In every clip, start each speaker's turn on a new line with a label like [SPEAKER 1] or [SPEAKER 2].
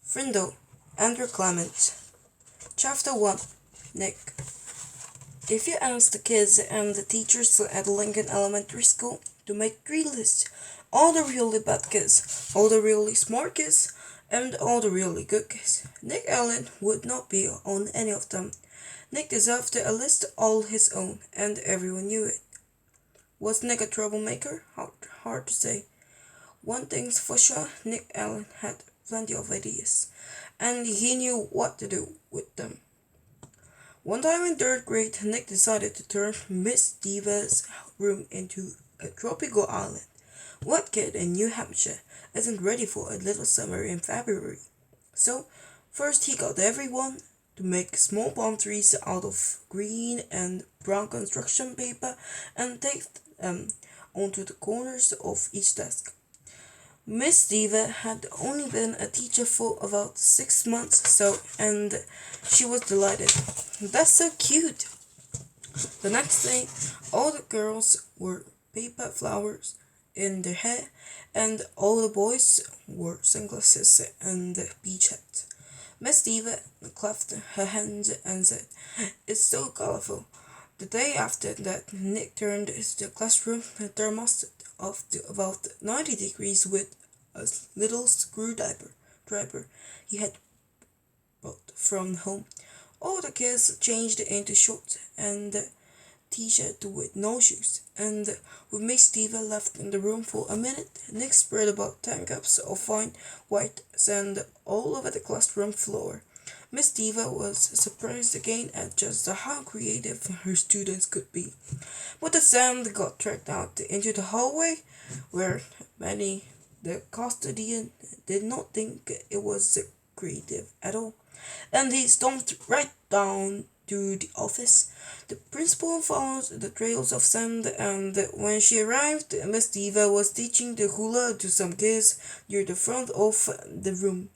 [SPEAKER 1] Frindle, Andrew Clement. Chapter 1. Nick. If you ask the kids and the teachers at Lincoln Elementary School to make 3 lists, all the really bad kids, all the really smart kids, and all the really good kids, Nick Allen would not be on any of them. Nick deserved a list all his own, and everyone knew it. Was Nick a troublemaker? Hard to say. One thing's for sure, Nick Allen had plenty of ideas, and he knew what to do with them. One time in 3rd grade, Nick decided to turn Miss Diva's room into a tropical island. What kid in New Hampshire isn't ready for a little summer in February? So, first he got everyone to make small palm trees out of green and brown construction paper and taped them onto the corners of each desk. Miss Diva had only been a teacher for about 6 months, and she was delighted. That's so cute. The next day, all the girls wore paper flowers in their hair, and all the boys wore sunglasses and beach hats. Miss Diva clapped her hands and said, "It's so colorful." The day after that, Nick turned the classroom thermostat off to about 90 degrees with a little screwdriver he had brought from home. All the kids changed into shorts and t-shirt with no shoes, and when Miss Diva left the room for a minute, Nick spread about 10 cups of fine white sand all over the classroom floor. Miss Diva was surprised again at just how creative her students could be. But the sand got dragged out into the hallway, where many the custodian did not think it was creative at all, and he stomped right down to the office. The principal followed the trails of sand, and when she arrived, Miss Diva was teaching the hula to some kids near the front of the room,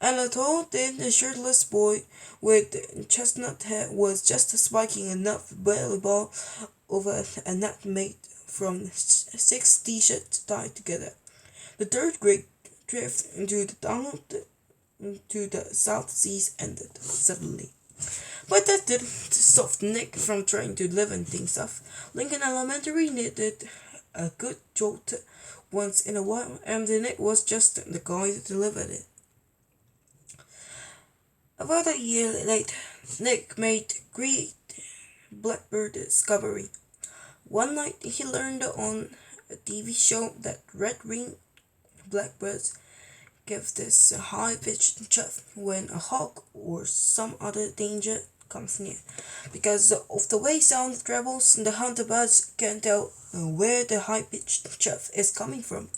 [SPEAKER 1] and a tall, thin, shirtless boy with chestnut hair was just spiking enough volleyball over a net made from 6 t-shirts tied together. The 3rd grade drift into the down to the South Seas ended suddenly. But that didn't stop Nick from trying to liven things up. Lincoln Elementary needed a good jolt once in a while, and Nick was just the guy to deliver it. About a year later, Nick made great blackbird discovery. One night he learned on a TV show that red-winged blackbirds give this high-pitched chirp when a hawk or some other danger comes near. Because of the way sound travels, the hunter birds can tell where the high-pitched chirp is coming from.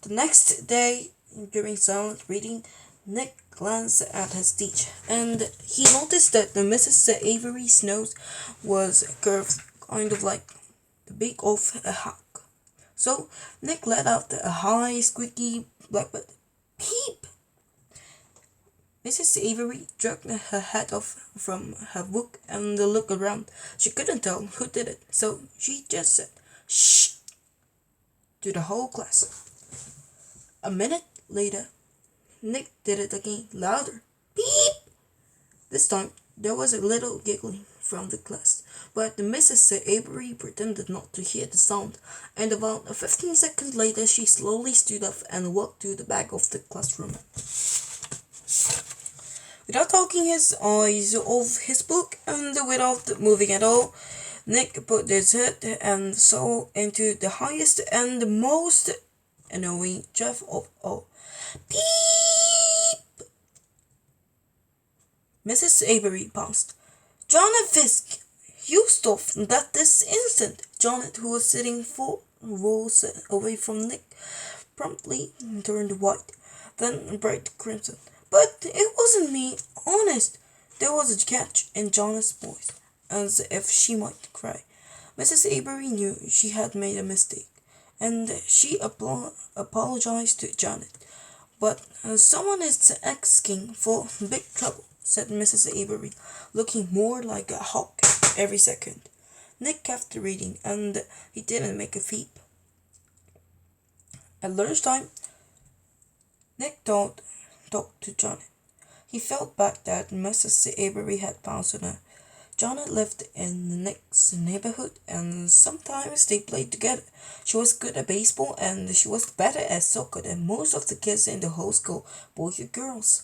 [SPEAKER 1] The next day, during silent reading, Nick glanced at his teacher, and he noticed that the Mrs. Avery's nose was curved, kind of like the beak of a hawk. So Nick let out a high, squeaky blackbird. Peep! Mrs. Avery jerked her head off from her book and looked around. She couldn't tell who did it, so she just said, "Shh!" to the whole class. A minute later, Nick did it again, louder. Beep! This time, there was a little giggling from the class, but Mrs. Avery pretended not to hear the sound, and about 15 seconds later she slowly stood up and walked to the back of the classroom. Without taking his eyes off his book and without moving at all, Nick put his head and soul into the highest and most annoying chirp of all. Beep! Mrs. Avery pounced. "Janet Fisk, you stop that this instant!" Janet, who was sitting 4 rows away from Nick, promptly turned white, then bright crimson. "But it wasn't me, honest." There was a catch in Janet's voice, as if she might cry. Mrs. Avery knew she had made a mistake, and she apologized to Janet. "But someone is asking for big trouble," said Mrs. Avery, looking more like a hawk every second. Nick kept reading, and he didn't make a peep. At lunchtime, Nick talk to Janet. He felt back that Mrs. Avery had pounced on her. Janet lived in the next neighborhood and sometimes they played together. She was good at baseball and she was better at soccer than most of the kids in the whole school, boys or girls.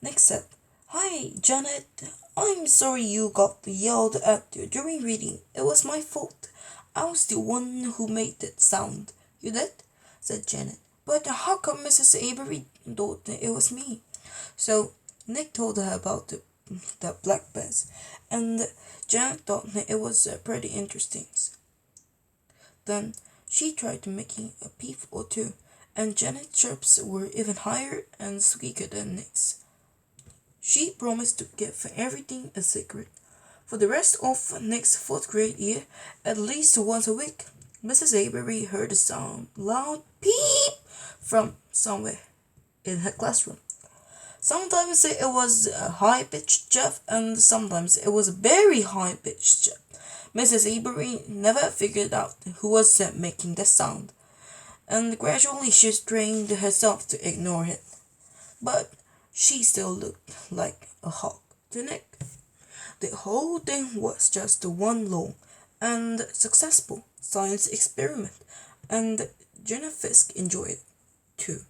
[SPEAKER 1] Nick said, "Hi, Janet. I'm sorry you got yelled at during reading. It was my fault. I was the one who made that sound." "You did?" said Janet. "But how come Mrs. Avery thought it was me?" So Nick told her about the black bears, and Janet thought it was pretty interesting. Then she tried making a peep or two, and Janet's chirps were even higher and squeakier than Nick's. She promised to give everything a secret. For the rest of Nick's fourth grade year, at least once a week, Mrs. Avery heard a sound, loud peep, from somewhere in her classroom. Sometimes it was a high-pitched chirp, and sometimes it was a very high-pitched chirp. Mrs. Avery never figured out who was making the sound, and gradually she trained herself to ignore it. But she still looked like a hawk to Nick. The whole thing was just one long and successful science experiment, and Jenna Fisk enjoyed it too.